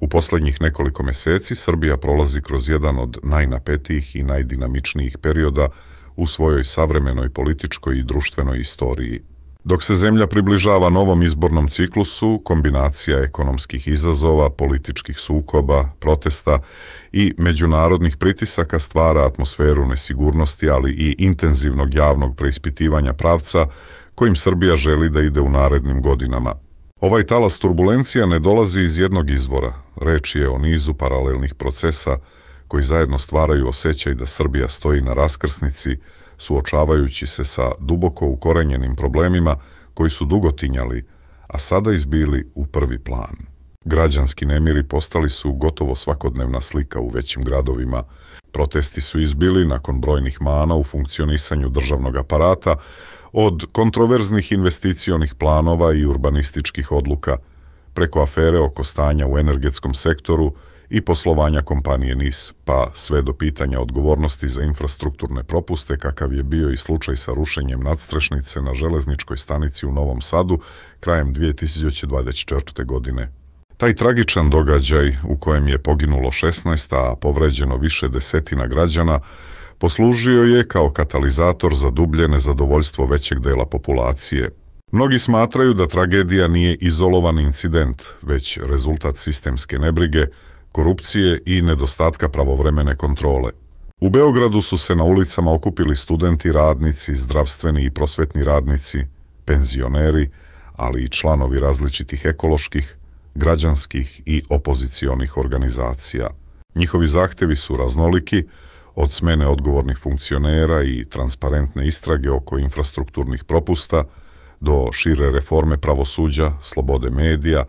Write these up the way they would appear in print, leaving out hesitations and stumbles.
U posljednjih nekoliko mjeseci Srbija prolazi kroz jedan od najnapetijih i najdinamičnijih perioda u svojoj savremenoj političkoj i društvenoj istoriji. Dok se zemlja približava novom izbornom ciklusu, kombinacija ekonomskih izazova, političkih sukoba, protesta i međunarodnih pritisaka stvara atmosferu nesigurnosti, ali i intenzivnog javnog preispitivanja pravca kojim Srbija želi da ide u narednim godinama. Ovaj talas turbulencija ne dolazi iz jednog izvora. Reč je o nizu paralelnih procesa koji zajedno stvaraju osjećaj da Srbija stoji na raskrsnici, suočavajući se sa duboko ukorenjenim problemima koji su dugo tinjali, a sada izbili u prvi plan. Građanski nemiri postali su gotovo svakodnevna slika u većim gradovima. Protesti su izbili nakon brojnih mana u funkcionisanju državnog aparata, od kontroverznih investicionih planova i urbanističkih odluka, preko afere oko stanja u energetskom sektoru i poslovanja kompanije NIS, pa sve do pitanja odgovornosti za infrastrukturne propuste, kakav je bio i slučaj sa rušenjem nadstrešnice na železničkoj stanici u Novom Sadu krajem 2024. godine. Taj tragičan događaj, u kojem je poginulo 16, a povređeno više desetina građana, poslužio je kao katalizator za dublje nezadovoljstvo većeg dela populacije. Mnogi smatraju da tragedija nije izolovan incident, već rezultat sistemske nebrige, korupcije i nedostatka pravovremene kontrole. U Beogradu su se na ulicama okupili studenti, radnici, zdravstveni i prosvetni radnici, penzioneri, ali i članovi različitih ekoloških, građanskih i opozicionih organizacija. Njihovi zahtevi su raznoliki, od smene odgovornih funkcionera i transparentne istrage oko infrastrukturnih propusta do šire reforme pravosuđa, slobode medija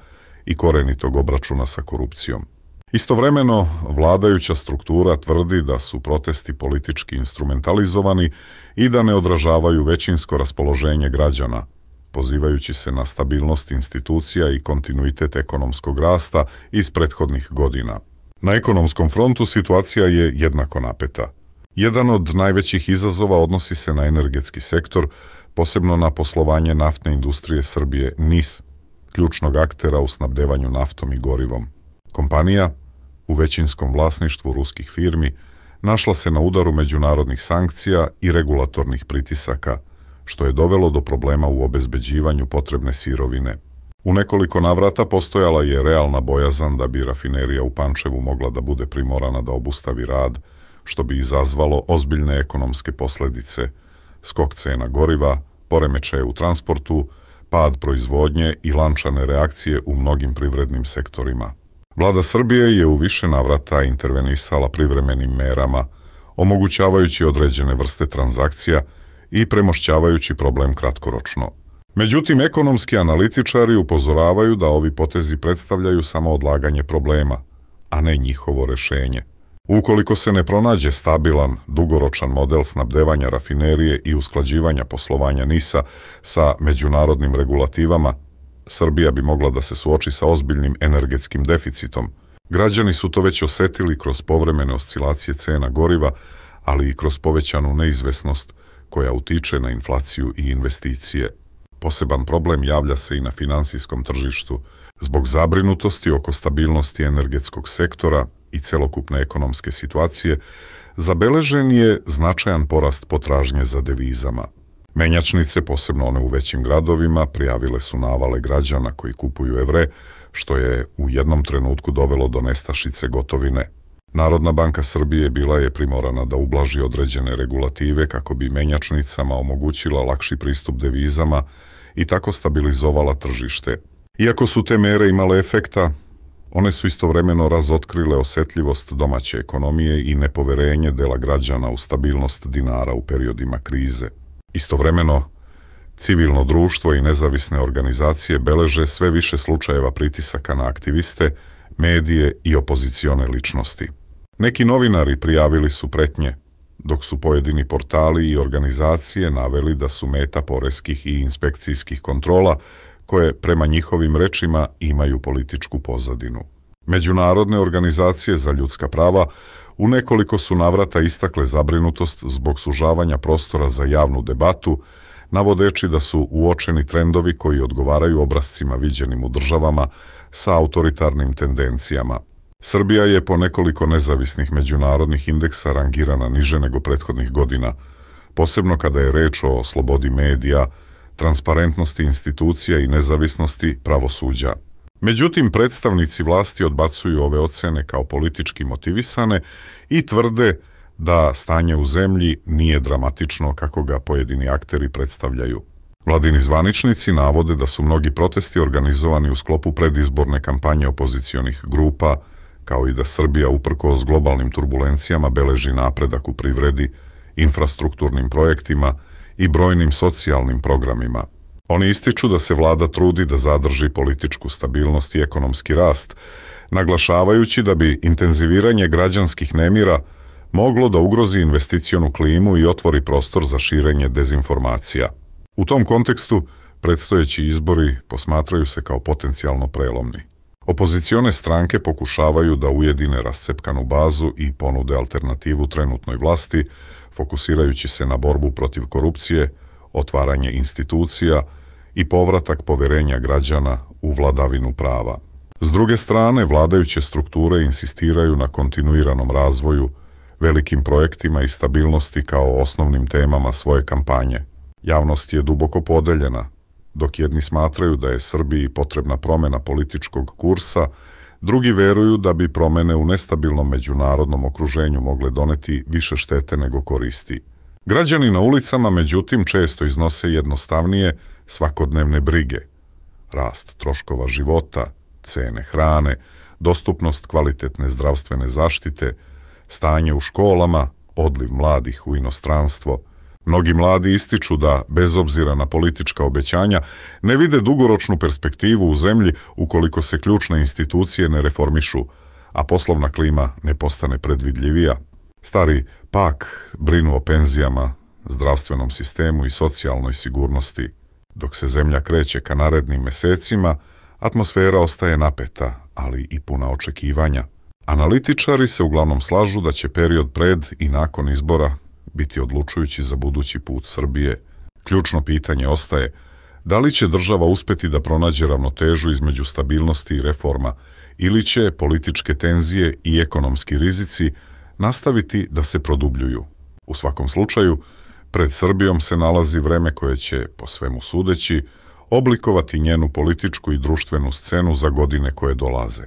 i korenitog obračuna sa korupcijom. Istovremeno, vladajuća struktura tvrdi da su protesti politički instrumentalizovani i da ne odražavaju većinsko raspoloženje građana, pozivajući se na stabilnost institucija i kontinuitet ekonomskog rasta iz prethodnih godina. Na ekonomskom frontu situacija je jednako napeta. Jedan od najvećih izazova odnosi se na energetski sektor, posebno na poslovanje naftne industrije Srbije NIS, ključnog aktera u snabdevanju naftom i gorivom. Kompanija, u većinskom vlasništvu ruskih firmi, našla se na udaru međunarodnih sankcija i regulatornih pritisaka, što je dovelo do problema u obezbeđivanju potrebne sirovine. U nekoliko navrata postojala je realna bojazan da bi rafinerija u Pančevu mogla da bude primorana da obustavi rad, što bi izazvalo ozbiljne ekonomske posljedice, skok cena goriva, poremećaje u transportu, pad proizvodnje i lančane reakcije u mnogim privrednim sektorima. Vlada Srbije je u više navrata intervenisala privremenim merama, omogućavajući određene vrste transakcija i premošćavajući problem kratkoročno. Međutim, ekonomski analitičari upozoravaju da ovi potezi predstavljaju samo odlaganje problema, a ne njihovo rešenje. Ukoliko se ne pronađe stabilan, dugoročan model snabdevanja rafinerije i usklađivanja poslovanja NIS-a sa međunarodnim regulativama, Srbija bi mogla da se suoči sa ozbiljnim energetskim deficitom. Građani su to već osetili kroz povremene oscilacije cena goriva, ali i kroz povećanu neizvesnost koja utiče na inflaciju i investicije. Poseban problem javlja se i na finansijskom tržištu. Zbog zabrinutosti oko stabilnosti energetskog sektora i celokupne ekonomske situacije, zabeležen je značajan porast potražnje za devizama. Menjačnice, posebno one u većim gradovima, prijavile su navale građana koji kupuju evre, što je u jednom trenutku dovelo do nestašice gotovine. Narodna banka Srbije bila je primorana da ublaži određene regulative kako bi menjačnicama omogućila lakši pristup devizama i tako stabilizovala tržište. Iako su te mere imale efekta, one su istovremeno razotkrile osetljivost domaće ekonomije i nepoverenje dela građana u stabilnost dinara u periodima krize. Istovremeno, civilno društvo i nezavisne organizacije beleže sve više slučajeva pritisaka na aktiviste, medije i opozicione ličnosti. Neki novinari prijavili su pretnje, dok su pojedini portali i organizacije naveli da su meta poreskih i inspekcijskih kontrola koje, prema njihovim rečima, imaju političku pozadinu. Međunarodne organizacije za ljudska prava u nekoliko su navrata istakle zabrinutost zbog sužavanja prostora za javnu debatu, navodeći da su uočeni trendovi koji odgovaraju obrascima viđenim u državama sa autoritarnim tendencijama. Srbija je po nekoliko nezavisnih međunarodnih indeksa rangirana niže nego prethodnih godina, posebno kada je reč o slobodi medija, transparentnosti institucija i nezavisnosti pravosuđa. Međutim, predstavnici vlasti odbacuju ove ocene kao politički motivisane i tvrde da stanje u zemlji nije dramatično kako ga pojedini akteri predstavljaju. Vladini zvaničnici navode da su mnogi protesti organizovani u sklopu predizborne kampanje opozicionih grupa, kao i da Srbija uprkos globalnim turbulencijama beleži napredak u privredi, infrastrukturnim projektima i brojnim socijalnim programima. Oni ističu da se vlada trudi da zadrži političku stabilnost i ekonomski rast, naglašavajući da bi intenziviranje građanskih nemira moglo da ugrozi investicionu klimu i otvori prostor za širenje dezinformacija. U tom kontekstu, predstojeći izbori posmatraju se kao potencijalno prelomni. Opozicione stranke pokušavaju da ujedine rascepkanu bazu i ponude alternativu trenutnoj vlasti, fokusirajući se na borbu protiv korupcije, otvaranje institucija i povratak poverenja građana u vladavinu prava. S druge strane, vladajuće strukture insistiraju na kontinuiranom razvoju, velikim projektima i stabilnosti kao osnovnim temama svoje kampanje. Javnost je duboko podeljena. Dok jedni smatraju da je Srbiji potrebna promjena političkog kursa, drugi veruju da bi promjene u nestabilnom međunarodnom okruženju mogle doneti više štete nego koristi. Građani na ulicama, međutim, često iznose jednostavnije svakodnevne brige. Rast troškova života, cene hrane, dostupnost kvalitetne zdravstvene zaštite, stanje u školama, odliv mladih u inostranstvo. Mnogi mladi ističu da, bez obzira na politička obećanja, ne vide dugoročnu perspektivu u zemlji ukoliko se ključne institucije ne reformišu, a poslovna klima ne postane predvidljivija. Stari pak brinu o penzijama, zdravstvenom sistemu i socijalnoj sigurnosti. Dok se zemlja kreće ka narednim mesecima, atmosfera ostaje napeta, ali i puna očekivanja. Analitičari se uglavnom slažu da će period pred i nakon izbora biti odlučujući za budući put Srbije. Ključno pitanje ostaje da li će država uspeti da pronađe ravnotežu između stabilnosti i reforma ili će političke tenzije i ekonomski rizici nastaviti da se produbljuju. U svakom slučaju, pred Srbijom se nalazi vreme koje će, po svemu sudeći, oblikovati njenu političku i društvenu scenu za godine koje dolaze.